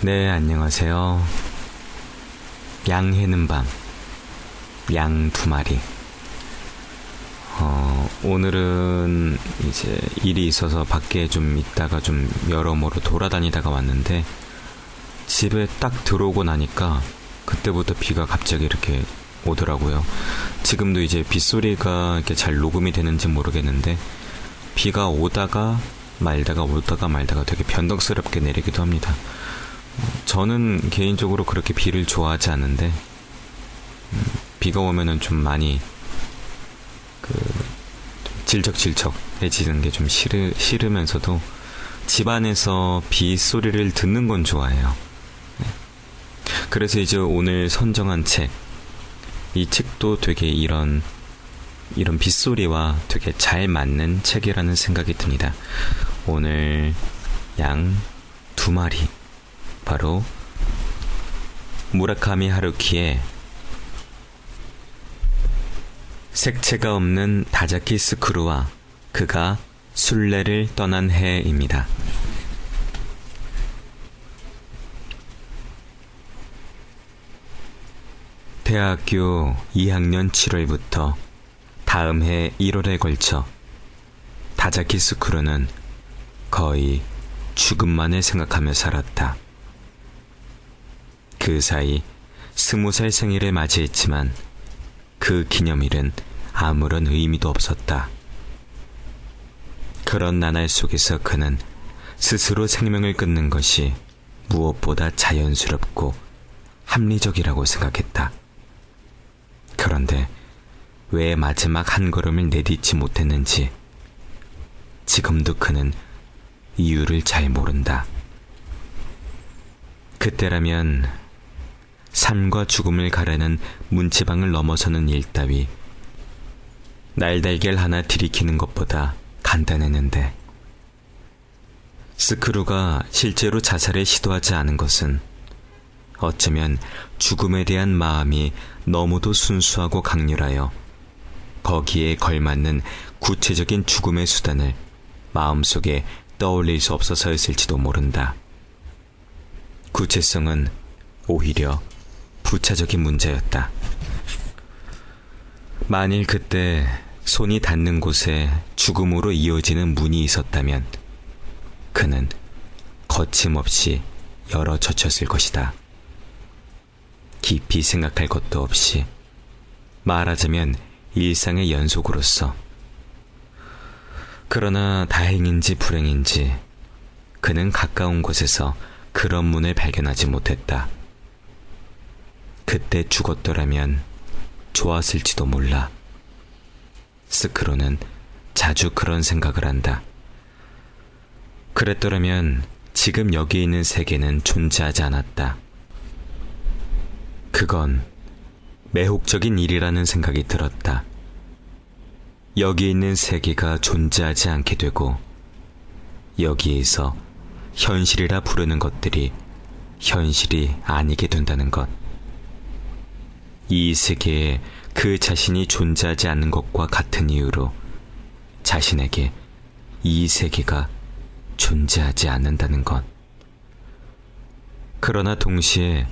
네, 안녕하세요. 양 해는 밤, 양 두 마리. 오늘은 이제 일이 있어서 밖에 좀 있다가 좀 여러모로 돌아다니다가 왔는데, 집에 딱 들어오고 나니까 그때부터 비가 갑자기 이렇게 오더라고요. 지금도 이제 빗소리가 이렇게 잘 녹음이 되는지 모르겠는데, 비가 오다가 말다가 되게 변덕스럽게 내리기도 합니다. 저는 개인적으로 그렇게 비를 좋아하지 않는데, 비가 오면은 좀 많이 질척질척해지는 게 좀 싫으면서도 집안에서 비 소리를 듣는 건 좋아해요. 그래서 이제 오늘 선정한 책, 이 책도 되게 이런 빗소리와 되게 잘 맞는 책이라는 생각이 듭니다. 오늘 양 두 마리, 바로 무라카미 하루키의 색채가 없는 다자키 스크루와 그가 순례를 떠난 해입니다. 대학교 2학년 7월부터 다음 해 1월에 걸쳐 다자키 스크루는 거의 죽음만을 생각하며 살았다. 그 사이 20살 생일을 맞이했지만 그 기념일은 아무런 의미도 없었다. 그런 나날 속에서 그는 스스로 생명을 끊는 것이 무엇보다 자연스럽고 합리적이라고 생각했다. 그런데 왜 마지막 한 걸음을 내딛지 못했는지 지금도 그는 이유를 잘 모른다. 그때라면 삶과 죽음을 가르는 문지방을 넘어서는 일 따위 날달걀 하나 들이키는 것보다 간단했는데, 스크루가 실제로 자살을 시도하지 않은 것은 어쩌면 죽음에 대한 마음이 너무도 순수하고 강렬하여 거기에 걸맞는 구체적인 죽음의 수단을 마음속에 떠올릴 수 없어서였을지도 모른다. 구체성은 오히려 부차적인 문제였다. 만일 그때 손이 닿는 곳에 죽음으로 이어지는 문이 있었다면 그는 거침없이 열어젖혔을 것이다. 깊이 생각할 것도 없이, 말하자면 일상의 연속으로서. 그러나 다행인지 불행인지 그는 가까운 곳에서 그런 문을 발견하지 못했다. 그때 죽었더라면 좋았을지도 몰라. 스크루는 자주 그런 생각을 한다. 그랬더라면 지금 여기 있는 세계는 존재하지 않았다. 그건 매혹적인 일이라는 생각이 들었다. 여기 있는 세계가 존재하지 않게 되고 여기에서 현실이라 부르는 것들이 현실이 아니게 된다는 것. 이 세계에 그 자신이 존재하지 않는 것과 같은 이유로 자신에게 이 세계가 존재하지 않는다는 것. 그러나 동시에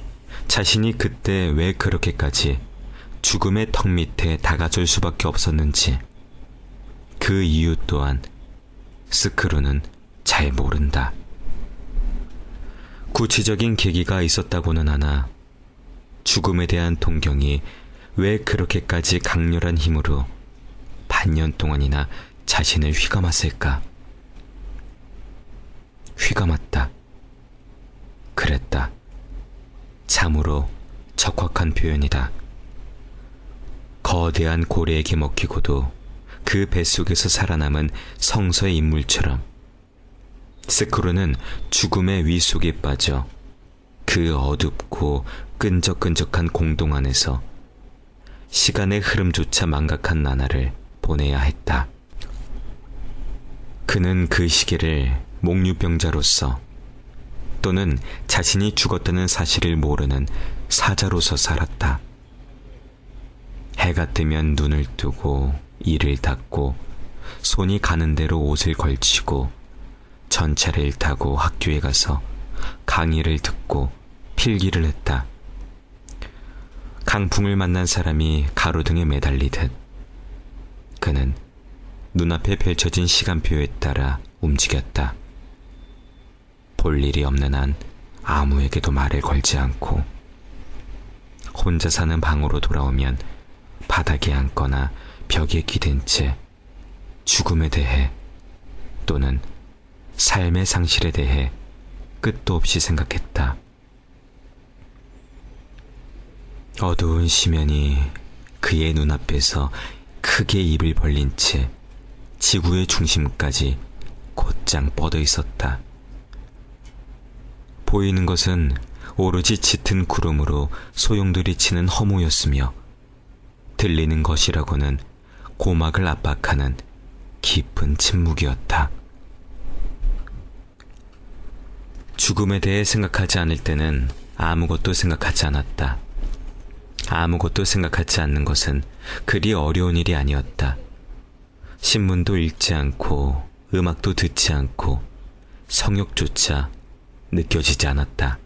자신이 그때 왜 그렇게까지 죽음의 턱 밑에 다가설 수밖에 없었는지, 그 이유 또한 스크루는 잘 모른다. 구체적인 계기가 있었다고는 하나 죽음에 대한 동경이 왜 그렇게까지 강렬한 힘으로 반년 동안이나 자신을 휘감았을까? 휘감았다. 그랬다. 참으로 적확한 표현이다. 거대한 고래에게 먹히고도 그 뱃속에서 살아남은 성서의 인물처럼 스크루는 죽음의 위 속에 빠져 그 어둡고 끈적끈적한 공동 안에서 시간의 흐름조차 망각한 나날을 보내야 했다. 그는 그 시기를 목류병자로서, 또는 자신이 죽었다는 사실을 모르는 사자로서 살았다. 해가 뜨면 눈을 뜨고 이를 닫고 손이 가는 대로 옷을 걸치고 전차를 타고 학교에 가서 강의를 듣고 필기를 했다. 강풍을 만난 사람이 가로등에 매달리듯 그는 눈앞에 펼쳐진 시간표에 따라 움직였다. 볼 일이 없는 한 아무에게도 말을 걸지 않고 혼자 사는 방으로 돌아오면 바닥에 앉거나 벽에 기댄 채 죽음에 대해 또는 삶의 상실에 대해 끝도 없이 생각했다. 어두운 심연이 그의 눈앞에서 크게 입을 벌린 채 지구의 중심까지 곧장 뻗어 있었다. 보이는 것은 오로지 짙은 구름으로 소용돌이 치는 허무였으며 들리는 것이라고는 고막을 압박하는 깊은 침묵이었다. 죽음에 대해 생각하지 않을 때는 아무것도 생각하지 않았다. 아무것도 생각하지 않는 것은 그리 어려운 일이 아니었다. 신문도 읽지 않고 음악도 듣지 않고 성욕조차 느껴지지 않았다.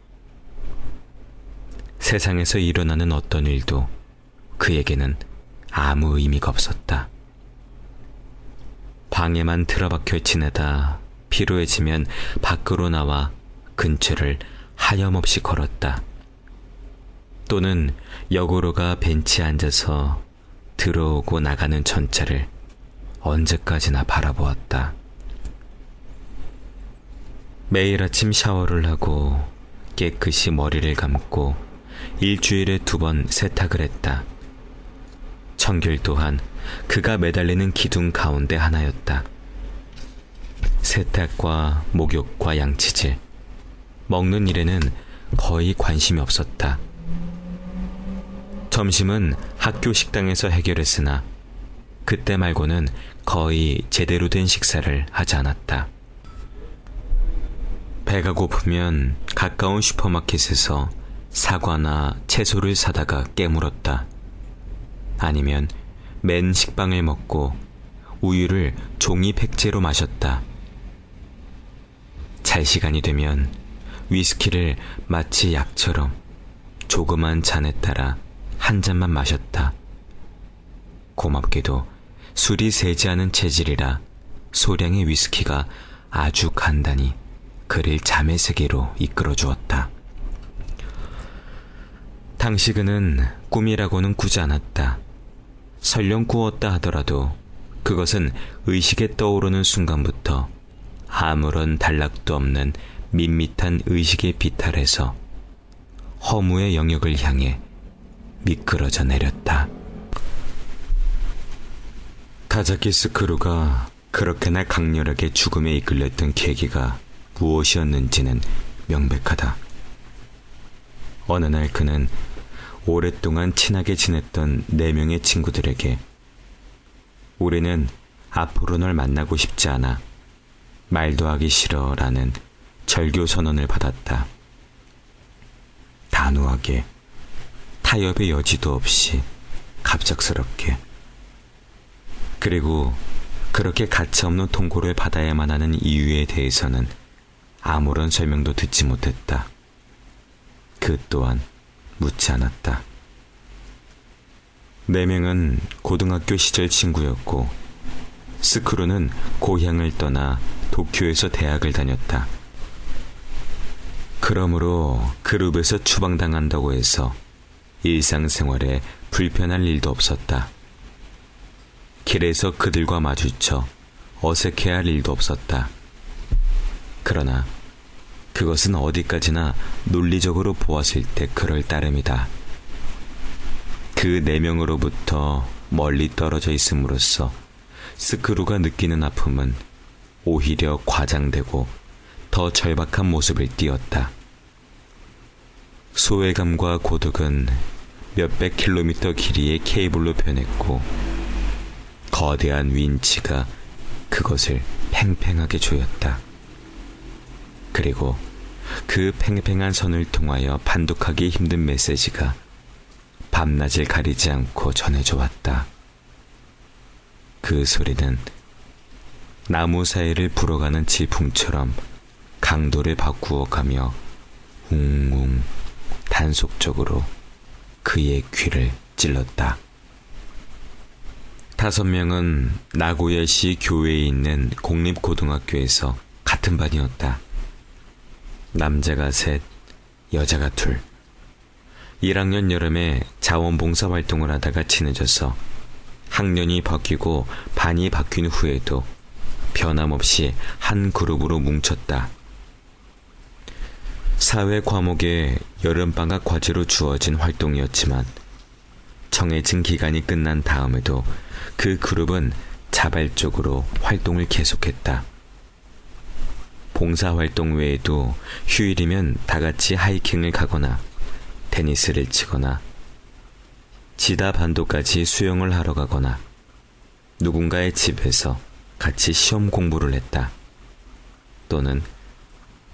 세상에서 일어나는 어떤 일도 그에게는 아무 의미가 없었다. 방에만 틀어박혀 지내다 피로해지면 밖으로 나와 근처를 하염없이 걸었다. 또는 역으로 가 벤치에 앉아서 들어오고 나가는 전차를 언제까지나 바라보았다. 매일 아침 샤워를 하고 깨끗이 머리를 감고 일주일에 2번 세탁을 했다. 청결 또한 그가 매달리는 기둥 가운데 하나였다. 세탁과 목욕과 양치질, 먹는 일에는 거의 관심이 없었다. 점심은 학교 식당에서 해결했으나 그때 말고는 거의 제대로 된 식사를 하지 않았다. 배가 고프면 가까운 슈퍼마켓에서 사과나 채소를 사다가 깨물었다. 아니면 맨 식빵을 먹고 우유를 종이 팩제로 마셨다. 잘 시간이 되면 위스키를 마치 약처럼 조그만 잔에 따라 한 잔만 마셨다. 고맙게도 술이 세지 않은 체질이라 소량의 위스키가 아주 간단히 그를 잠의 세계로 이끌어 주었다. 당시 그는 꿈이라고는 꾸지 않았다. 설령 꾸었다 하더라도 그것은 의식에 떠오르는 순간부터 아무런 단락도 없는 밋밋한 의식의 비탈에서 허무의 영역을 향해 미끄러져 내렸다. 카자키스 크루가 그렇게나 강렬하게 죽음에 이끌렸던 계기가 무엇이었는지는 명백하다. 어느 날 그는 오랫동안 친하게 지냈던 4명의 친구들에게 우리는 앞으로 널 만나고 싶지 않아. 말도 하기 싫어 라는 절교 선언을 받았다. 단호하게, 타협의 여지도 없이, 갑작스럽게. 그리고 그렇게 가차없는 통고를 받아야만 하는 이유에 대해서는 아무런 설명도 듣지 못했다. 그 또한 묻지 않았다. 4명은 고등학교 시절 친구였고 스크루는 고향을 떠나 도쿄에서 대학을 다녔다. 그러므로 그룹에서 추방당한다고 해서 일상생활에 불편할 일도 없었다. 길에서 그들과 마주쳐 어색해할 일도 없었다. 그러나 그것은 어디까지나 논리적으로 보았을 때 그럴 따름이다. 그 4명으로부터 멀리 떨어져 있음으로써 스크루가 느끼는 아픔은 오히려 과장되고 더 절박한 모습을 띠었다. 소외감과 고독은 몇백 킬로미터 길이의 케이블로 변했고 거대한 윈치가 그것을 팽팽하게 조였다. 그리고 그 팽팽한 선을 통하여 판독하기 힘든 메시지가 밤낮을 가리지 않고 전해져 왔다. 그 소리는 나무 사이를 불어가는 지풍처럼 강도를 바꾸어 가며 웅웅 단속적으로 그의 귀를 찔렀다. 5명은 나고야시 교외에 있는 공립고등학교에서 같은 반이었다. 남자가 3, 여자가 2. 1학년 여름에 자원봉사 활동을 하다가 친해져서 학년이 바뀌고 반이 바뀐 후에도 변함없이 한 그룹으로 뭉쳤다. 사회 과목에 여름방학 과제로 주어진 활동이었지만 정해진 기간이 끝난 다음에도 그 그룹은 자발적으로 활동을 계속했다. 봉사활동 외에도 휴일이면 다같이 하이킹을 가거나 테니스를 치거나 지다 반도까지 수영을 하러 가거나 누군가의 집에서 같이 시험 공부를 했다. 또는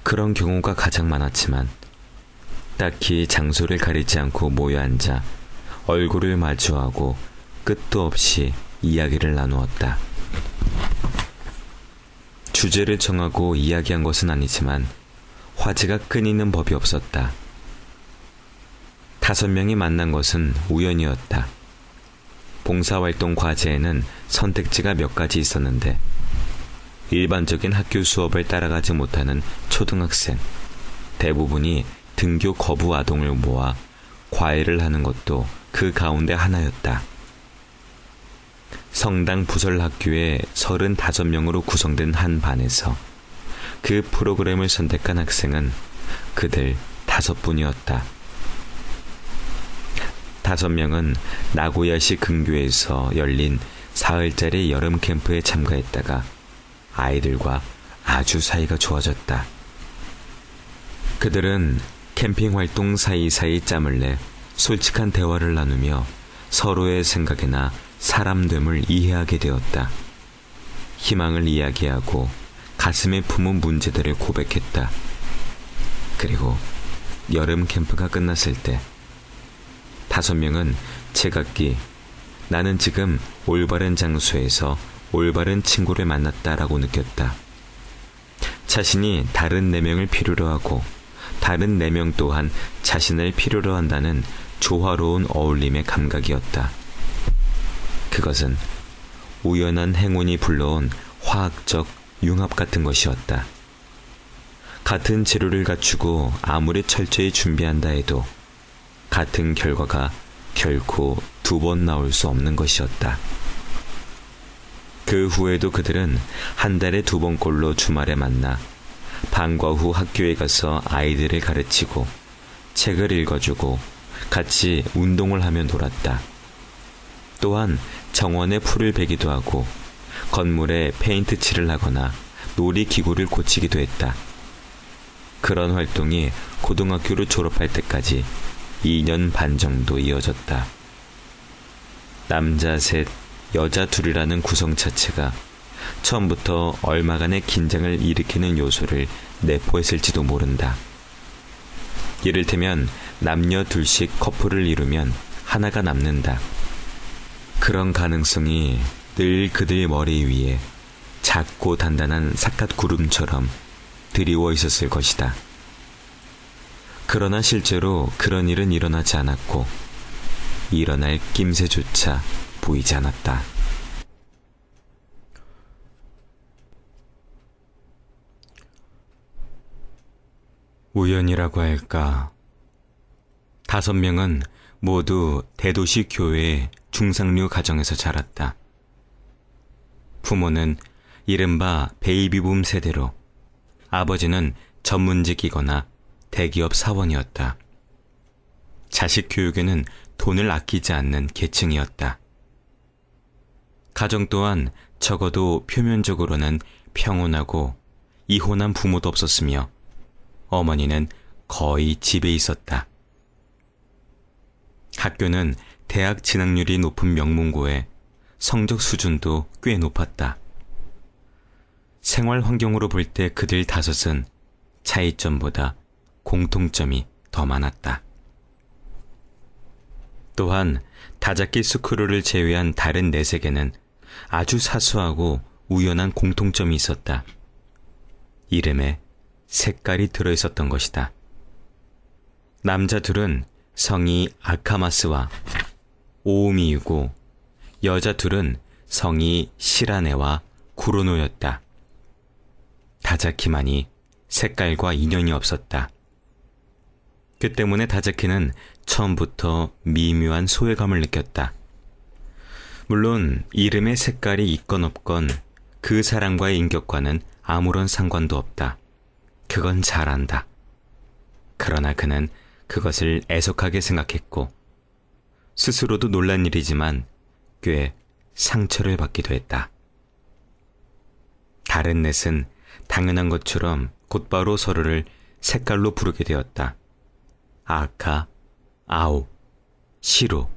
그런 경우가 가장 많았지만 딱히 장소를 가리지 않고 모여 앉아 얼굴을 마주하고 끝도 없이 이야기를 나누었다. 주제를 정하고 이야기한 것은 아니지만 화제가 끊이는 법이 없었다. 5명이 만난 것은 우연이었다. 봉사활동 과제에는 선택지가 몇 가지 있었는데 일반적인 학교 수업을 따라가지 못하는 초등학생, 대부분이 등교 거부 아동을 모아 과외를 하는 것도 그 가운데 하나였다. 성당 부설학교의 35명으로 구성된 한 반에서 그 프로그램을 선택한 학생은 그들 5분이었다. 5명은 나고야시 근교에서 열린 사흘짜리 여름 캠프에 참가했다가 아이들과 아주 사이가 좋아졌다. 그들은 캠핑 활동 사이사이 짬을 내 솔직한 대화를 나누며 서로의 생각이나 사람됨을 이해하게 되었다. 희망을 이야기하고 가슴에 품은 문제들을 고백했다. 그리고 여름 캠프가 끝났을 때 5명은 제각기 나는 지금 올바른 장소에서 올바른 친구를 만났다라고 느꼈다. 자신이 다른 4명을 필요로 하고 다른 4명 또한 자신을 필요로 한다는 조화로운 어울림의 감각이었다. 그것은 우연한 행운이 불러온 화학적 융합 같은 것이었다. 같은 재료를 갖추고 아무리 철저히 준비한다 해도 같은 결과가 결코 2번 나올 수 없는 것이었다. 그 후에도 그들은 한 달에 2번꼴로 주말에 만나 방과 후 학교에 가서 아이들을 가르치고 책을 읽어주고 같이 운동을 하며 놀았다. 또한 정원에 풀을 베기도 하고 건물에 페인트 칠을 하거나 놀이기구를 고치기도 했다. 그런 활동이 고등학교를 졸업할 때까지 2년 반 정도 이어졌다. 남자 3, 여자 2이라는 구성 자체가 처음부터 얼마간의 긴장을 일으키는 요소를 내포했을지도 모른다. 이를테면 남녀 2씩 커플을 이루면 하나가 남는다. 그런 가능성이 늘 그들 머리 위에 작고 단단한 삿갓 구름처럼 드리워 있었을 것이다. 그러나 실제로 그런 일은 일어나지 않았고 일어날 낌새조차 보이지 않았다. 우연이라고 할까? 5명은 모두 대도시 교회의 중상류 가정에서 자랐다. 부모는 이른바 베이비붐 세대로 아버지는 전문직이거나 대기업 사원이었다. 자식 교육에는 돈을 아끼지 않는 계층이었다. 가정 또한 적어도 표면적으로는 평온하고 이혼한 부모도 없었으며 어머니는 거의 집에 있었다. 학교는 대학 진학률이 높은 명문고에 성적 수준도 꽤 높았다. 생활 환경으로 볼 때 그들 5은 차이점보다 공통점이 더 많았다. 또한 다자키 스쿠루를 제외한 다른 4세계는 아주 사소하고 우연한 공통점이 있었다. 이름에 색깔이 들어있었던 것이다. 남자 둘은 성이 아카마스와 오우미이고 여자 둘은 성이 시라네와 구로노였다. 다자키만이 색깔과 인연이 없었다. 그 때문에 다자키는 처음부터 미묘한 소외감을 느꼈다. 물론 이름의 색깔이 있건 없건 그 사람과의 인격과는 아무런 상관도 없다. 그건 잘 안다. 그러나 그는 그것을 애석하게 생각했고 스스로도 놀란 일이지만 꽤 상처를 받기도 했다. 다른 넷은 당연한 것처럼 곧바로 서로를 색깔로 부르게 되었다. 아카, 아오, 시로,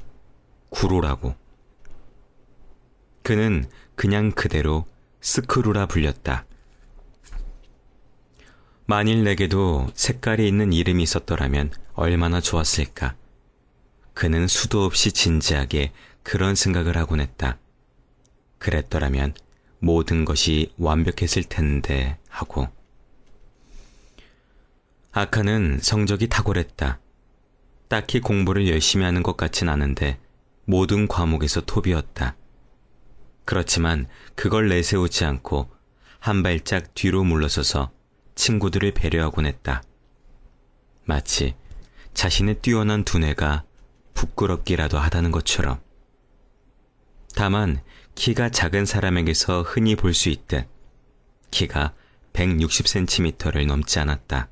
구로라고. 그는 그냥 그대로 스크루라 불렸다. 만일 내게도 색깔이 있는 이름이 있었더라면 얼마나 좋았을까. 그는 수도 없이 진지하게 그런 생각을 하곤 했다. 그랬더라면 모든 것이 완벽했을 텐데 하고. 아카는 성적이 탁월했다. 딱히 공부를 열심히 하는 것 같진 않은데 모든 과목에서 톱이었다. 그렇지만 그걸 내세우지 않고 한 발짝 뒤로 물러서서 친구들을 배려하곤 했다. 마치 자신의 뛰어난 두뇌가 부끄럽기라도 하다는 것처럼. 다만 키가 작은 사람에게서 흔히 볼 수 있듯 키가 160cm를 넘지 않았다.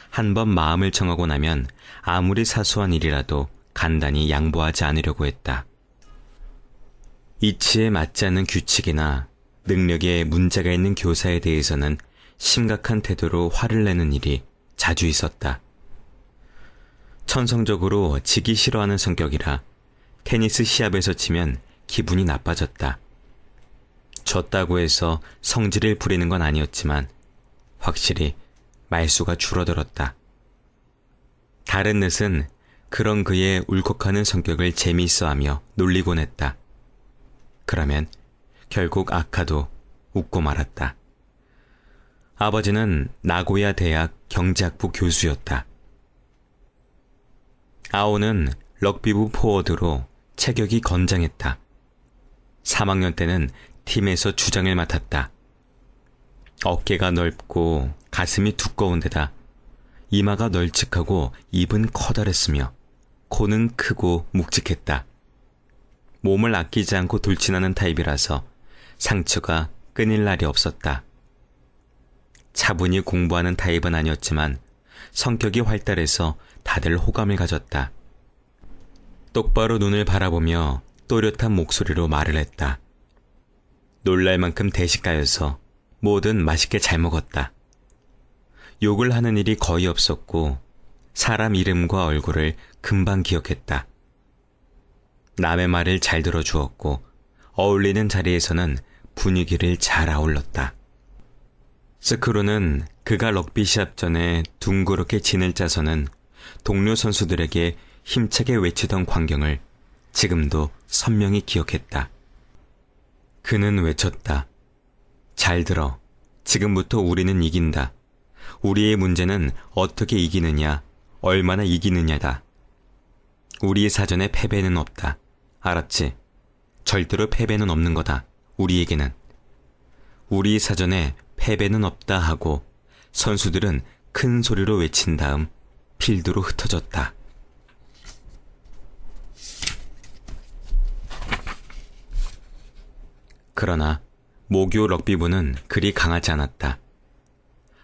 한번 마음을 정하고 나면 아무리 사소한 일이라도 간단히 양보하지 않으려고 했다. 이치에 맞지 않는 규칙이나 능력에 문제가 있는 교사에 대해서는 심각한 태도로 화를 내는 일이 자주 있었다. 천성적으로 지기 싫어하는 성격이라 테니스 시합에서 지면 기분이 나빠졌다. 졌다고 해서 성질을 부리는 건 아니었지만 확실히 말수가 줄어들었다. 다른 넷은 그런 그의 울컥하는 성격을 재미있어하며 놀리곤 했다. 그러면 결국 아카도 웃고 말았다. 아버지는 나고야 대학 경제학부 교수였다. 아오는 럭비부 포워드로 체격이 건장했다. 3학년 때는 팀에서 주장을 맡았다. 어깨가 넓고 가슴이 두꺼운 데다 이마가 널찍하고 입은 커다랬으며 코는 크고 묵직했다. 몸을 아끼지 않고 돌진하는 타입이라서 상처가 끊일 날이 없었다. 차분히 공부하는 타입은 아니었지만 성격이 활달해서 다들 호감을 가졌다. 똑바로 눈을 바라보며 또렷한 목소리로 말을 했다. 놀랄 만큼 대식가여서 뭐든 맛있게 잘 먹었다. 욕을 하는 일이 거의 없었고 사람 이름과 얼굴을 금방 기억했다. 남의 말을 잘 들어주었고 어울리는 자리에서는 분위기를 잘 아울렀다. 스크루는 그가 럭비 시합 전에 둥그렇게 진을 짜서는 동료 선수들에게 힘차게 외치던 광경을 지금도 선명히 기억했다. 그는 외쳤다. 잘 들어. 지금부터 우리는 이긴다. 우리의 문제는 어떻게 이기느냐, 얼마나 이기느냐다. 우리 사전에 패배는 없다. 알았지? 절대로 패배는 없는 거다. 우리에게는. 우리 사전에 패배는 없다 하고 선수들은 큰 소리로 외친 다음 필드로 흩어졌다. 그러나 모교 럭비부는 그리 강하지 않았다.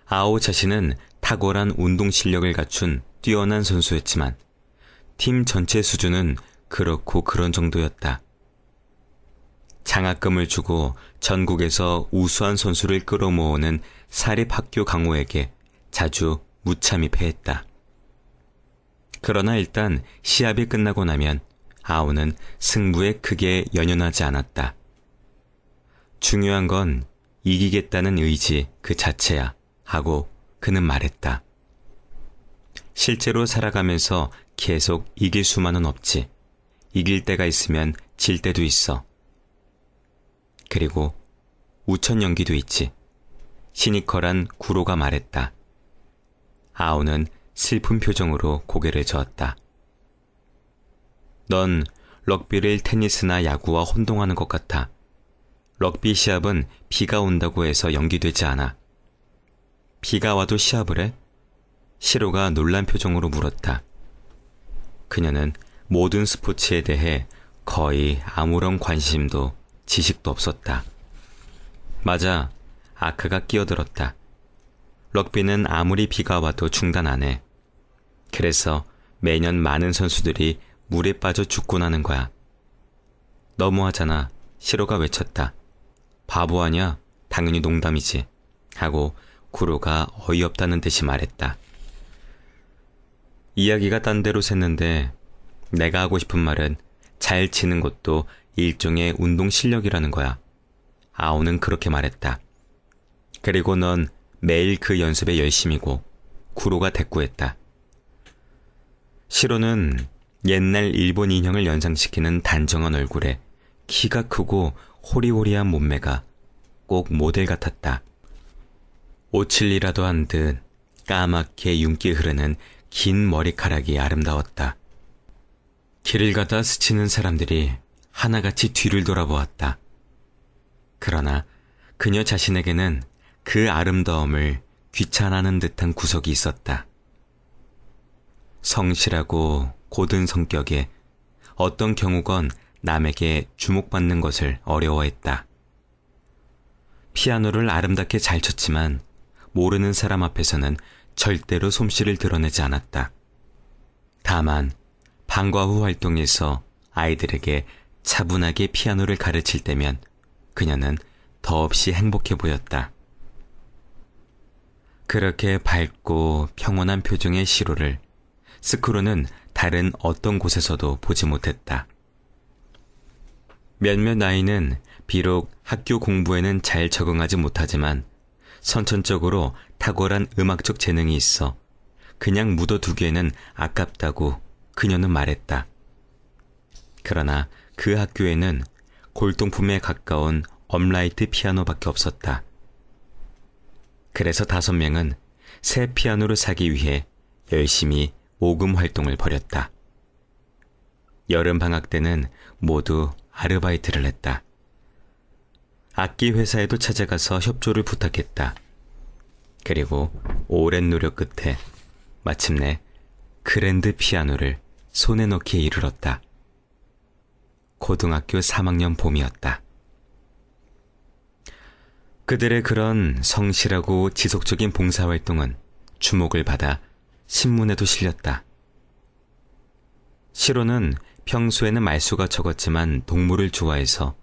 아오 자신은 탁월한 운동 실력을 갖춘 뛰어난 선수였지만 팀 전체 수준은 그렇고 그런 정도였다. 장학금을 주고 전국에서 우수한 선수를 끌어모으는 사립학교 강호에게 자주 무참히 패했다. 그러나 일단 시합이 끝나고 나면 아오는 승부에 크게 연연하지 않았다. 중요한 건 이기겠다는 의지 그 자체야 하고 그는 말했다. 실제로 살아가면서 계속 이길 수만은 없지. 이길 때가 있으면 질 때도 있어. 그리고 우천 연기도 있지. 시니컬한 구로가 말했다. 아오는 슬픈 표정으로 고개를 저었다. 넌 럭비를 테니스나 야구와 혼동하는 것 같아. 럭비 시합은 비가 온다고 해서 연기되지 않아. 비가 와도 시합을 해? 시로가 놀란 표정으로 물었다. 그녀는 모든 스포츠에 대해 거의 아무런 관심도 지식도 없었다. 맞아, 아크가 끼어들었다. 럭비는 아무리 비가 와도 중단 안 해. 그래서 매년 많은 선수들이 물에 빠져 죽곤 하는 거야. 너무하잖아, 시로가 외쳤다. 바보 아냐? 당연히 농담이지. 하고 구로가 어이없다는 듯이 말했다. 이야기가 딴 데로 샜는데 내가 하고 싶은 말은 잘 치는 것도 일종의 운동 실력이라는 거야. 아오는 그렇게 말했다. 그리고 넌 매일 그 연습에 열심이고 구로가 대꾸했다. 시로는 옛날 일본 인형을 연상시키는 단정한 얼굴에 키가 크고 호리호리한 몸매가 꼭 모델 같았다. 오칠리라도 한 듯 까맣게 윤기 흐르는 긴 머리카락이 아름다웠다. 길을 가다 스치는 사람들이 하나같이 뒤를 돌아보았다. 그러나 그녀 자신에게는 그 아름다움을 귀찮아하는 듯한 구석이 있었다. 성실하고 고든 성격에 어떤 경우건 남에게 주목받는 것을 어려워했다. 피아노를 아름답게 잘 쳤지만 모르는 사람 앞에서는 절대로 솜씨를 드러내지 않았다. 다만 방과 후 활동에서 아이들에게 차분하게 피아노를 가르칠 때면 그녀는 더없이 행복해 보였다. 그렇게 밝고 평온한 표정의 시로를 스크루는 다른 어떤 곳에서도 보지 못했다. 몇몇 아이는 비록 학교 공부에는 잘 적응하지 못하지만 선천적으로 탁월한 음악적 재능이 있어 그냥 묻어두기에는 아깝다고 그녀는 말했다. 그러나 그 학교에는 골동품에 가까운 업라이트 피아노밖에 없었다. 그래서 5명은 새 피아노를 사기 위해 열심히 모금 활동을 벌였다. 여름 방학 때는 모두 아르바이트를 했다. 악기 회사에도 찾아가서 협조를 부탁했다. 그리고 오랜 노력 끝에 마침내 그랜드 피아노를 손에 넣기에 이르렀다. 고등학교 3학년 봄이었다. 그들의 그런 성실하고 지속적인 봉사활동은 주목을 받아 신문에도 실렸다. 시로는 평소에는 말수가 적었지만 동물을 좋아해서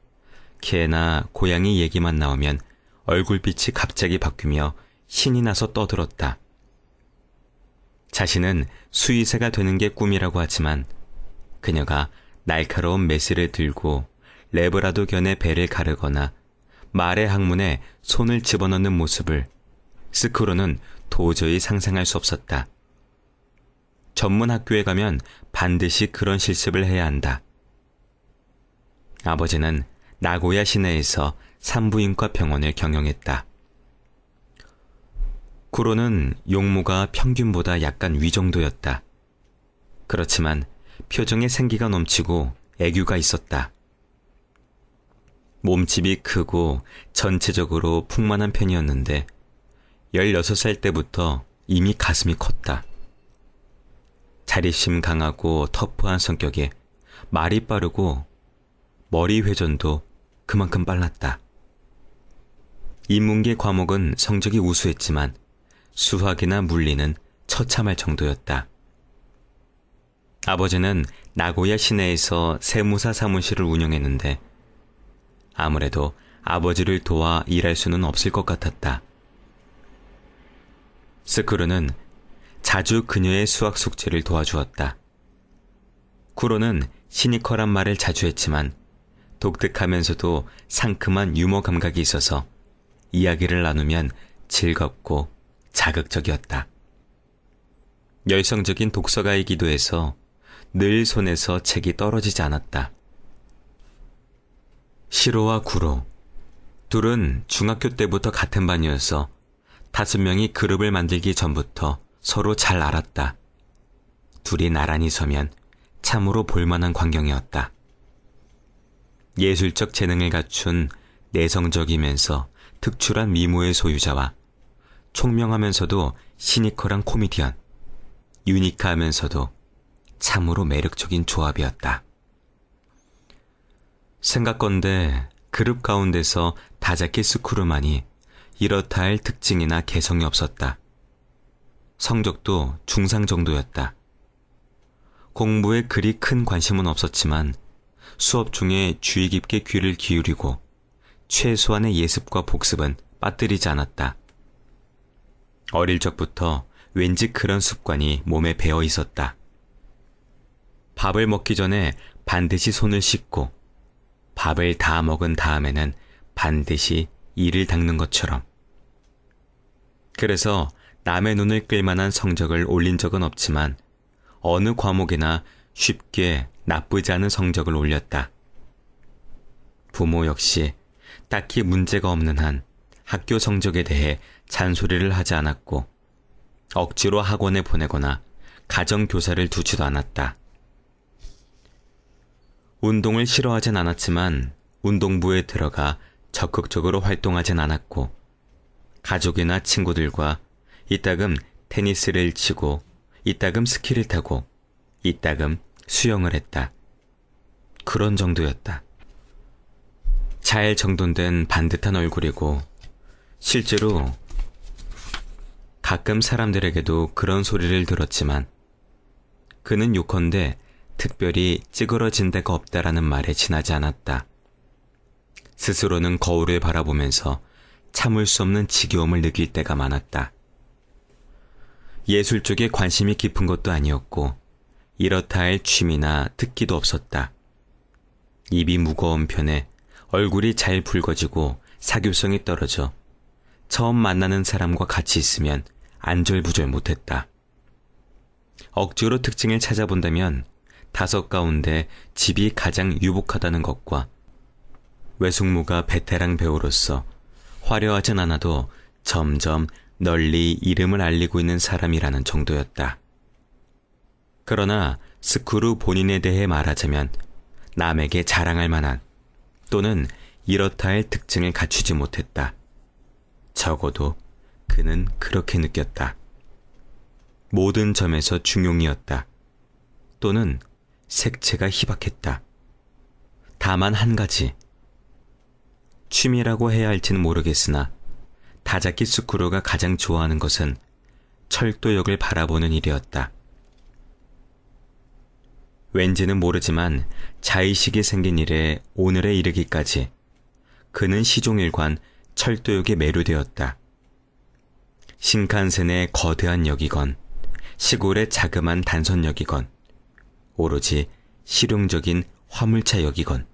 개나 고양이 얘기만 나오면 얼굴빛이 갑자기 바뀌며 신이 나서 떠들었다. 자신은 수의사가 되는 게 꿈이라고 하지만 그녀가 날카로운 메스를 들고 레브라도견의 배를 가르거나 말의 항문에 손을 집어넣는 모습을 스크루는 도저히 상상할 수 없었다. 전문 학교에 가면 반드시 그런 실습을 해야 한다. 아버지는 나고야 시내에서 산부인과 병원을 경영했다. 구로는 용모가 평균보다 약간 위 정도였다. 그렇지만 표정에 생기가 넘치고 애교가 있었다. 몸집이 크고 전체적으로 풍만한 편이었는데 16살 때부터 이미 가슴이 컸다. 자립심 강하고 터프한 성격에 말이 빠르고 머리 회전도 그만큼 빨랐다. 인문계 과목은 성적이 우수했지만 수학이나 물리는 처참할 정도였다. 아버지는 나고야 시내에서 세무사 사무실을 운영했는데 아무래도 아버지를 도와 일할 수는 없을 것 같았다. 스크루는 자주 그녀의 수학 숙제를 도와주었다. 쿠로는 시니컬한 말을 자주 했지만 독특하면서도 상큼한 유머 감각이 있어서 이야기를 나누면 즐겁고 자극적이었다. 열성적인 독서가이기도 해서 늘 손에서 책이 떨어지지 않았다. 시로와 구로, 둘은 중학교 때부터 같은 반이어서 5명이 그룹을 만들기 전부터 서로 잘 알았다. 둘이 나란히 서면 참으로 볼만한 광경이었다. 예술적 재능을 갖춘 내성적이면서 특출한 미모의 소유자와 총명하면서도 시니컬한 코미디언, 유니크하면서도 참으로 매력적인 조합이었다. 생각건대 그룹 가운데서 다자키 스쿠르만이 이렇다 할 특징이나 개성이 없었다. 성적도 중상 정도였다. 공부에 그리 큰 관심은 없었지만 수업 중에 주의 깊게 귀를 기울이고 최소한의 예습과 복습은 빠뜨리지 않았다. 어릴 적부터 왠지 그런 습관이 몸에 배어 있었다. 밥을 먹기 전에 반드시 손을 씻고 밥을 다 먹은 다음에는 반드시 이를 닦는 것처럼. 그래서 남의 눈을 끌만한 성적을 올린 적은 없지만 어느 과목이나 쉽게 나쁘지 않은 성적을 올렸다. 부모 역시 딱히 문제가 없는 한 학교 성적에 대해 잔소리를 하지 않았고 억지로 학원에 보내거나 가정교사를 두지도 않았다. 운동을 싫어하진 않았지만 운동부에 들어가 적극적으로 활동하진 않았고 가족이나 친구들과 이따금 테니스를 치고 이따금 스키를 타고 이따금 수영을 했다. 그런 정도였다. 잘 정돈된 반듯한 얼굴이고 실제로 가끔 사람들에게도 그런 소리를 들었지만 그는 요컨대 특별히 찌그러진 데가 없다라는 말에 지나지 않았다. 스스로는 거울을 바라보면서 참을 수 없는 지겨움을 느낄 때가 많았다. 예술 쪽에 관심이 깊은 것도 아니었고 이렇다 할 취미나 특기도 없었다. 입이 무거운 편에 얼굴이 잘 붉어지고 사교성이 떨어져 처음 만나는 사람과 같이 있으면 안절부절 못했다. 억지로 특징을 찾아본다면 5 가운데 집이 가장 유복하다는 것과 외숙모가 베테랑 배우로서 화려하진 않아도 점점 널리 이름을 알리고 있는 사람이라는 정도였다. 그러나 스쿠르 본인에 대해 말하자면 남에게 자랑할 만한 또는 이렇다 할 특징을 갖추지 못했다. 적어도 그는 그렇게 느꼈다. 모든 점에서 중용이었다. 또는 색채가 희박했다. 다만 한 가지. 취미라고 해야 할지는 모르겠으나 다자키 스쿠르가 가장 좋아하는 것은 철도역을 바라보는 일이었다. 왠지는 모르지만 자의식이 생긴 일에 오늘에 이르기까지 그는 시종일관 철도역에 매료되었다. 신칸센의 거대한 역이건 시골의 자그만 단선역이건 오로지 실용적인 화물차 역이건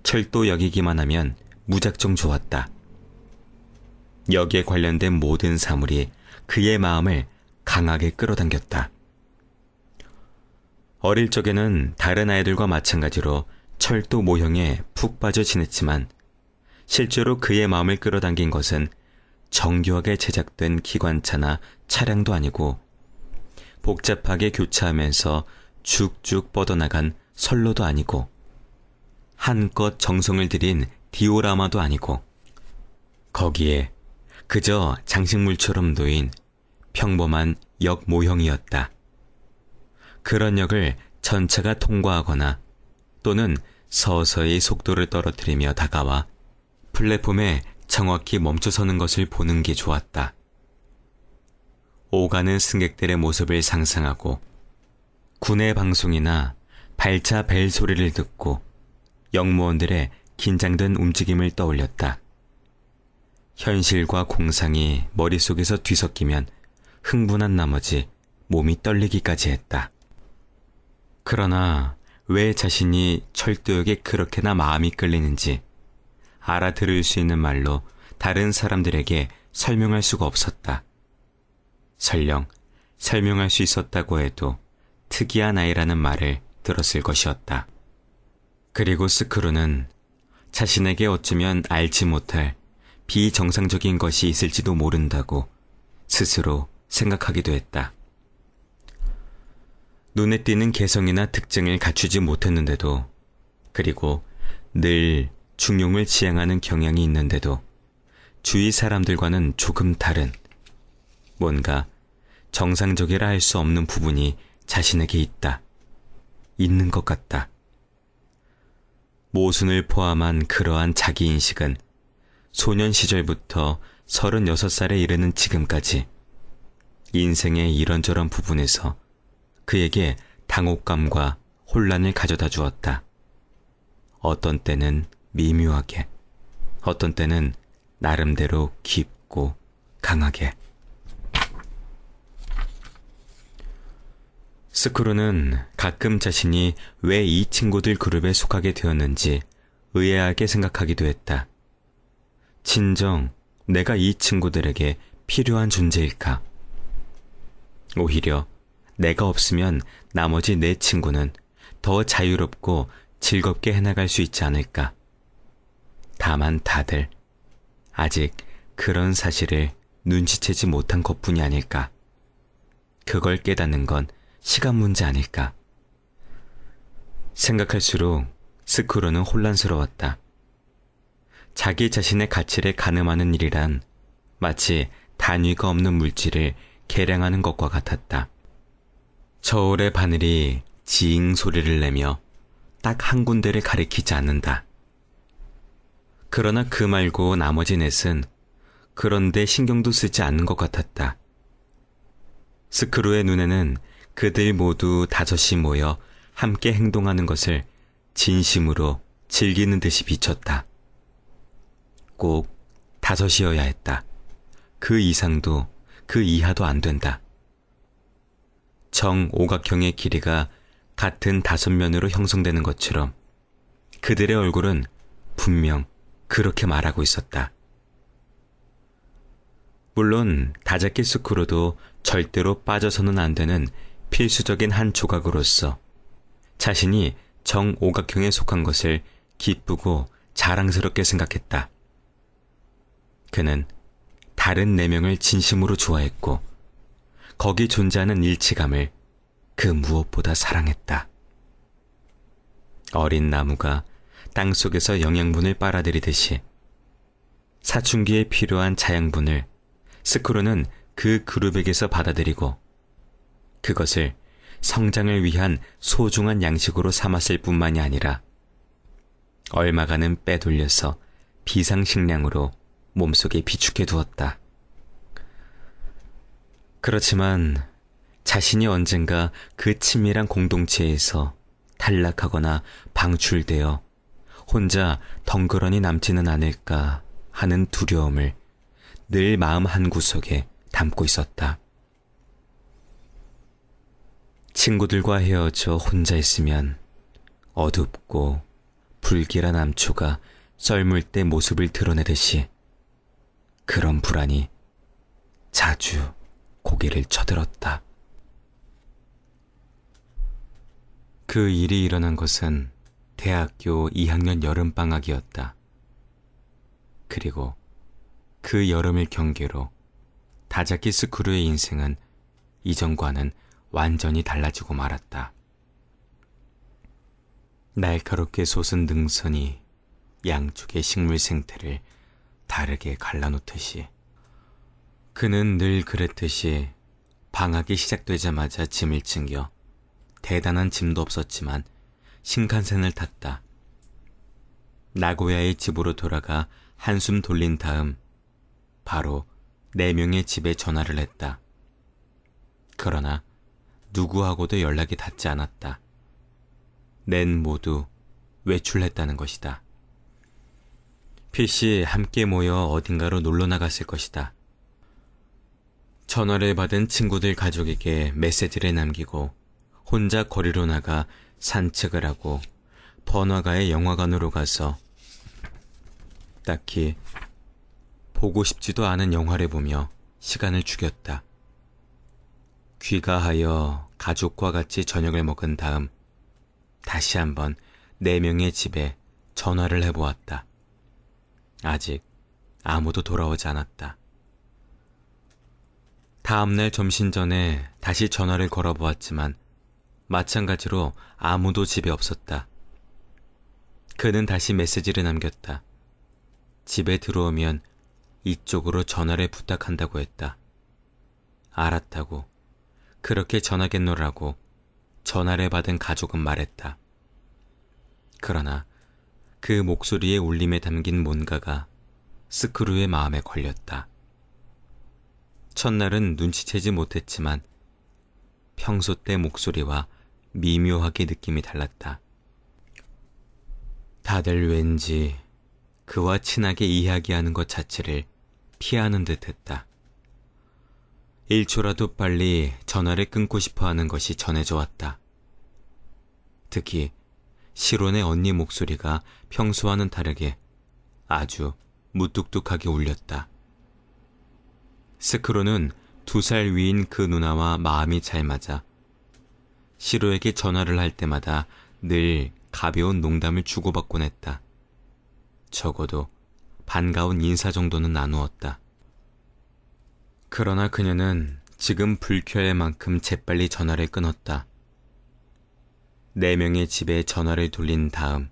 철도역이기만 하면 무작정 좋았다. 역에 관련된 모든 사물이 그의 마음을 강하게 끌어당겼다. 어릴 적에는 다른 아이들과 마찬가지로 철도 모형에 푹 빠져 지냈지만 실제로 그의 마음을 끌어당긴 것은 정교하게 제작된 기관차나 차량도 아니고 복잡하게 교차하면서 쭉쭉 뻗어나간 선로도 아니고 한껏 정성을 들인 디오라마도 아니고 거기에 그저 장식물처럼 놓인 평범한 역 모형이었다. 그런 역을 전차가 통과하거나 또는 서서히 속도를 떨어뜨리며 다가와 플랫폼에 정확히 멈춰서는 것을 보는 게 좋았다. 오가는 승객들의 모습을 상상하고 군의 방송이나 발차 벨 소리를 듣고 역무원들의 긴장된 움직임을 떠올렸다. 현실과 공상이 머릿속에서 뒤섞이면 흥분한 나머지 몸이 떨리기까지 했다. 그러나 왜 자신이 철도역에 그렇게나 마음이 끌리는지 알아들을 수 있는 말로 다른 사람들에게 설명할 수가 없었다. 설령 설명할 수 있었다고 해도 특이한 아이라는 말을 들었을 것이었다. 그리고 스크루는 자신에게 어쩌면 알지 못할 비정상적인 것이 있을지도 모른다고 스스로 생각하기도 했다. 눈에 띄는 개성이나 특징을 갖추지 못했는데도, 그리고 늘 중용을 지향하는 경향이 있는데도 주위 사람들과는 조금 다른, 뭔가 정상적이라 할 수 없는 부분이 자신에게 있는 것 같다. 모순을 포함한 그러한 자기인식은 소년 시절부터 36살에 이르는 지금까지 인생의 이런저런 부분에서 그에게 당혹감과 혼란을 가져다 주었다. 어떤 때는 미묘하게, 어떤 때는 나름대로 깊고 강하게. 스크루는 가끔 자신이 왜 이 친구들 그룹에 속하게 되었는지 의아하게 생각하기도 했다. 진정 내가 이 친구들에게 필요한 존재일까? 오히려 내가 없으면 나머지 네 친구는 더 자유롭고 즐겁게 해나갈 수 있지 않을까? 다만 다들 아직 그런 사실을 눈치채지 못한 것뿐이 아닐까? 그걸 깨닫는 건 시간 문제 아닐까? 생각할수록 스크루는 혼란스러웠다. 자기 자신의 가치를 가늠하는 일이란 마치 단위가 없는 물질을 계량하는 것과 같았다. 저울의 바늘이 지잉 소리를 내며 딱 한 군데를 가리키지 않는다. 그러나 그 말고 나머지 넷은 그런데 신경도 쓰지 않는 것 같았다. 스크루의 눈에는 그들 모두 다섯이 모여 함께 행동하는 것을 진심으로 즐기는 듯이 비쳤다. 꼭 다섯이어야 했다. 그 이상도 그 이하도 안 된다. 정오각형의 길이가 같은 5면으로 형성되는 것처럼 그들의 얼굴은 분명 그렇게 말하고 있었다. 물론 다자키 스크루도 절대로 빠져서는 안 되는 필수적인 한 조각으로서 자신이 정오각형에 속한 것을 기쁘고 자랑스럽게 생각했다. 그는 다른 4명을 진심으로 좋아했고 거기 존재하는 일치감을 그 무엇보다 사랑했다. 어린 나무가 땅속에서 영양분을 빨아들이듯이 사춘기에 필요한 자양분을 스크루는 그 그룹에게서 받아들이고 그것을 성장을 위한 소중한 양식으로 삼았을 뿐만이 아니라 얼마간은 빼돌려서 비상식량으로 몸속에 비축해 두었다. 그렇지만 자신이 언젠가 그 친밀한 공동체에서 탈락하거나 방출되어 혼자 덩그러니 남지는 않을까 하는 두려움을 늘 마음 한구석에 담고 있었다. 친구들과 헤어져 혼자 있으면 어둡고 불길한 암초가 썰물 때 모습을 드러내듯이 그런 불안이 자주 고개를 쳐들었다. 그 일이 일어난 것은 대학교 2학년 여름방학이었다. 그리고 그 여름을 경계로 다자키 스크루의 인생은 이전과는 완전히 달라지고 말았다. 날카롭게 솟은 능선이 양쪽의 식물 생태를 다르게 갈라놓듯이 그는 늘 그랬듯이 방학이 시작되자마자 짐을 챙겨 대단한 짐도 없었지만 신칸센을 탔다. 나고야의 집으로 돌아가 한숨 돌린 다음 바로 4명의 집에 전화를 했다. 그러나 누구하고도 연락이 닿지 않았다. 넷 모두 외출했다는 것이다. 필시 함께 모여 어딘가로 놀러 나갔을 것이다. 전화를 받은 친구들 가족에게 메시지를 남기고 혼자 거리로 나가 산책을 하고 번화가의 영화관으로 가서 딱히 보고 싶지도 않은 영화를 보며 시간을 죽였다. 귀가하여 가족과 같이 저녁을 먹은 다음 다시 한번 4명의 집에 전화를 해보았다. 아직 아무도 돌아오지 않았다. 다음날 점심 전에 다시 전화를 걸어보았지만 마찬가지로 아무도 집에 없었다. 그는 다시 메시지를 남겼다. 집에 들어오면 이쪽으로 전화를 부탁한다고 했다. 알았다고, 그렇게 전화겠노라고 전화를 받은 가족은 말했다. 그러나 그 목소리의 울림에 담긴 뭔가가 스크루의 마음에 걸렸다. 첫날은 눈치채지 못했지만 평소 때 목소리와 미묘하게 느낌이 달랐다. 다들 왠지 그와 친하게 이야기하는 것 자체를 피하는 듯 했다. 1초라도 빨리 전화를 끊고 싶어 하는 것이 전해져 왔다. 특히 시론의 언니 목소리가 평소와는 다르게 아주 무뚝뚝하게 울렸다. 스크루는 2살 위인 그 누나와 마음이 잘 맞아 시로에게 전화를 할 때마다 늘 가벼운 농담을 주고받곤 했다. 적어도 반가운 인사 정도는 나누었다. 그러나 그녀는 지금 불쾌할 만큼 재빨리 전화를 끊었다. 4명의 집에 전화를 돌린 다음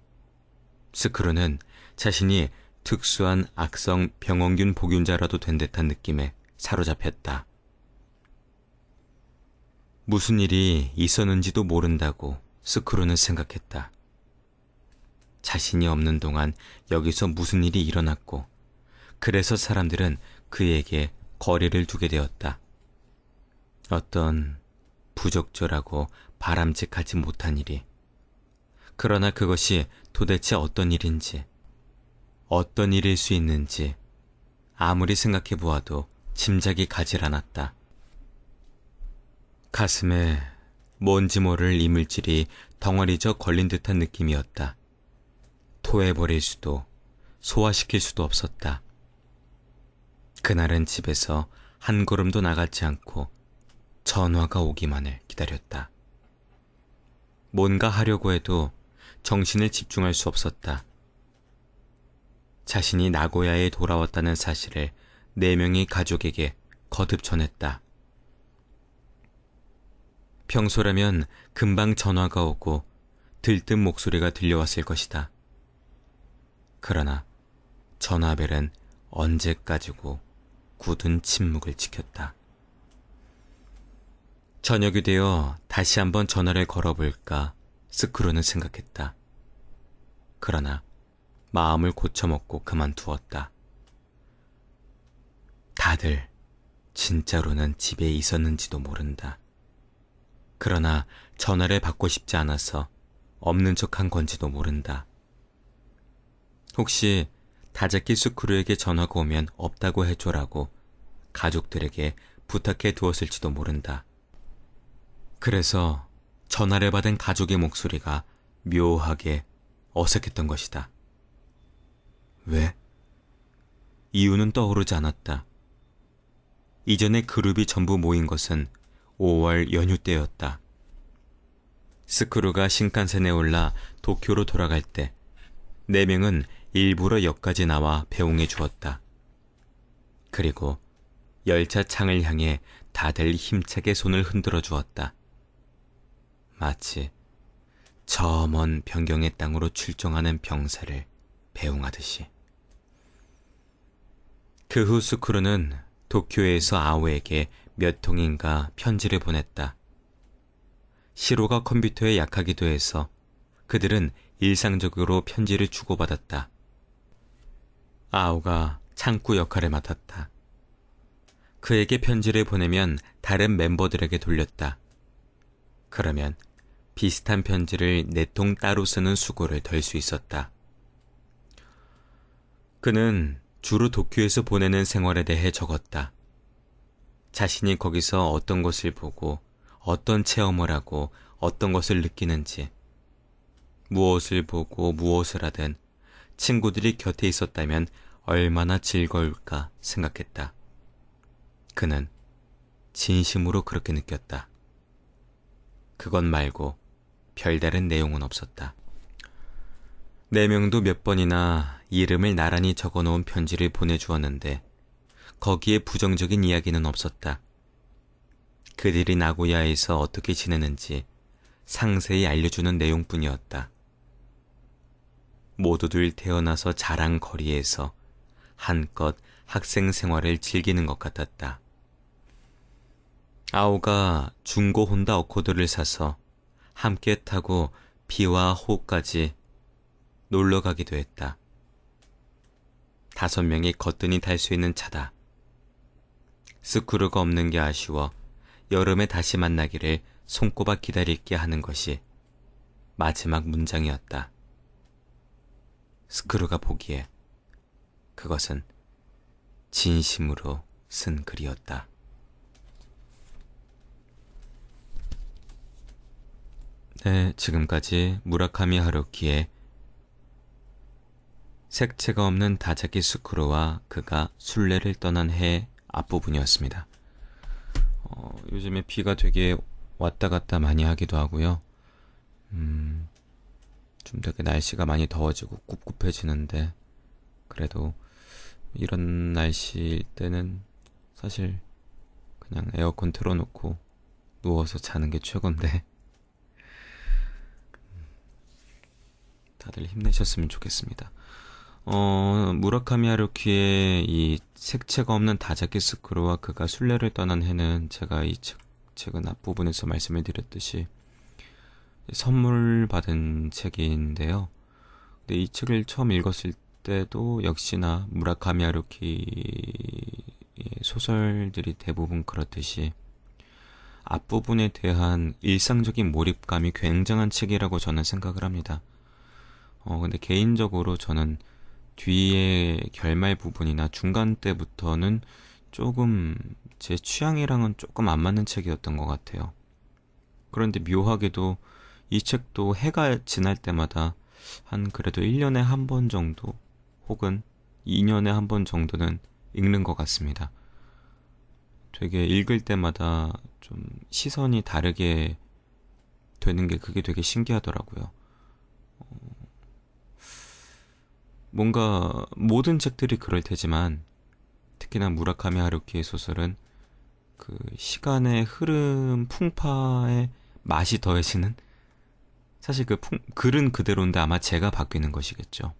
스크루는 자신이 특수한 악성 병원균 복균자라도 된 듯한 느낌에 사로잡혔다. 무슨 일이 있었는지도 모른다고 스크루는 생각했다. 자신이 없는 동안 여기서 무슨 일이 일어났고, 그래서 사람들은 그에게 거리를 두게 되었다. 어떤 부적절하고 바람직하지 못한 일이. 그러나 그것이 도대체 어떤 일인지, 어떤 일일 수 있는지 아무리 생각해 보아도 짐작이 가질 않았다. 가슴에 뭔지 모를 이물질이 덩어리져 걸린 듯한 느낌이었다. 토해버릴 수도 소화시킬 수도 없었다. 그날은 집에서 한 걸음도 나가지 않고 전화가 오기만을 기다렸다. 뭔가 하려고 해도 정신을 집중할 수 없었다. 자신이 나고야에 돌아왔다는 사실을 4명의 가족에게 거듭 전했다. 평소라면 금방 전화가 오고 들뜬 목소리가 들려왔을 것이다. 그러나 전화벨은 언제까지고 굳은 침묵을 지켰다. 저녁이 되어 다시 한번 전화를 걸어볼까 스크루는 생각했다. 그러나 마음을 고쳐먹고 그만두었다. 다들 진짜로는 집에 있었는지도 모른다. 그러나 전화를 받고 싶지 않아서 없는 척한 건지도 모른다. 혹시 다자키 스크루에게 전화가 오면 없다고 해줘라고 가족들에게 부탁해 두었을지도 모른다. 그래서 전화를 받은 가족의 목소리가 묘하게 어색했던 것이다. 왜? 이유는 떠오르지 않았다. 이전에 그룹이 전부 모인 것은 5월 연휴 때였다. 스크루가 신칸센에 올라 도쿄로 돌아갈 때 4명은 일부러 역까지 나와 배웅해 주었다. 그리고 열차 창을 향해 다들 힘차게 손을 흔들어 주었다. 마치 저 먼 변경의 땅으로 출정하는 병사를 배웅하듯이. 그 후 스크루는 도쿄에서 아오에게 몇 통인가 편지를 보냈다. 시로가 컴퓨터에 약하기도 해서 그들은 일상적으로 편지를 주고받았다. 아오가 창구 역할을 맡았다. 그에게 편지를 보내면 다른 멤버들에게 돌렸다. 그러면 비슷한 편지를 4통 따로 쓰는 수고를 덜 수 있었다. 그는 주로 도쿄에서 보내는 생활에 대해 적었다. 자신이 거기서 어떤 것을 보고 어떤 체험을 하고 어떤 것을 느끼는지, 무엇을 보고 무엇을 하든 친구들이 곁에 있었다면 얼마나 즐거울까 생각했다. 그는 진심으로 그렇게 느꼈다. 그것 말고 별다른 내용은 없었다. 4명도 몇 번이나 이름을 나란히 적어놓은 편지를 보내주었는데 거기에 부정적인 이야기는 없었다. 그들이 나고야에서 어떻게 지내는지 상세히 알려주는 내용뿐이었다. 모두들 태어나서 자란 거리에서 한껏 학생 생활을 즐기는 것 같았다. 아오가 중고 혼다 어코드를 사서 함께 타고 비와 호까지 놀러 가기도 했다. 5명이 거뜬히 탈 수 있는 차다. 스크루가 없는 게 아쉬워 여름에 다시 만나기를 손꼽아 기다릴게 하는 것이 마지막 문장이었다. 스크루가 보기에 그것은 진심으로 쓴 글이었다. 네, 지금까지 무라카미 하루키의 색채가 없는 다자기 스크루와 그가 순례를 떠난 해 앞부분이었습니다. 요즘에 비가 되게 왔다 갔다 많이 하기도 하고요. 좀 되게 날씨가 많이 더워지고 꿉꿉해지는데 그래도 이런 날씨일 때는 사실 그냥 에어컨 틀어놓고 누워서 자는 게 최고인데 다들 힘내셨으면 좋겠습니다. 무라카미 하루키의 이 색채가 없는 다자키 스크루와 그가 순례를 떠난 해는 제가 이 책은 앞부분에서 말씀을 드렸듯이 선물 받은 책인데요. 근데 이 책을 처음 읽었을 때도 역시나 무라카미 하루키의 소설들이 대부분 그렇듯이 앞부분에 대한 일상적인 몰입감이 굉장한 책이라고 저는 생각을 합니다. 근데 개인적으로 저는 뒤에 결말 부분이나 중간 때부터는 조금 제 취향이랑은 조금 안 맞는 책이었던 것 같아요. 그런데 묘하게도 이 책도 해가 지날 때마다 한 그래도 1년에 한 번 정도 혹은 2년에 한 번 정도는 읽는 것 같습니다. 되게 읽을 때마다 좀 시선이 다르게 되는 게 그게 되게 신기하더라고요. 뭔가 모든 책들이 그럴 테지만 특히나 무라카미 하루키의 소설은 그 시간의 흐름 풍파에 맛이 더해지는 사실 그 글은 그대로인데 아마 제가 바뀌는 것이겠죠.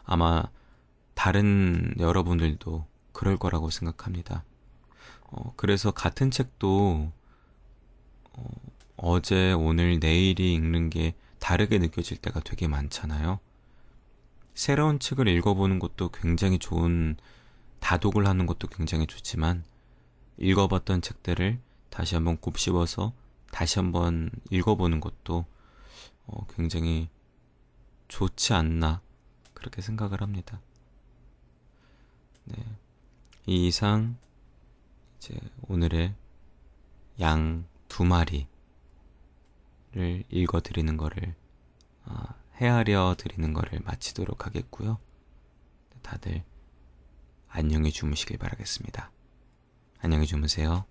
아마 다른 여러분들도 그럴 거라고 생각합니다. 그래서 같은 책도 어제, 오늘, 내일이 읽는 게 다르게 느껴질 때가 되게 많잖아요. 새로운 책을 읽어보는 것도 굉장히 좋은, 다독을 하는 것도 굉장히 좋지만 읽어봤던 책들을 다시 한번 곱씹어서 다시 한번 읽어보는 것도 굉장히 좋지 않나 그렇게 생각을 합니다. 네. 이 이상 이제 오늘의 양 2마리를 읽어드리는 거를 헤아려 드리는 거를 마치도록 하겠고요. 다들 안녕히 주무시길 바라겠습니다. 안녕히 주무세요.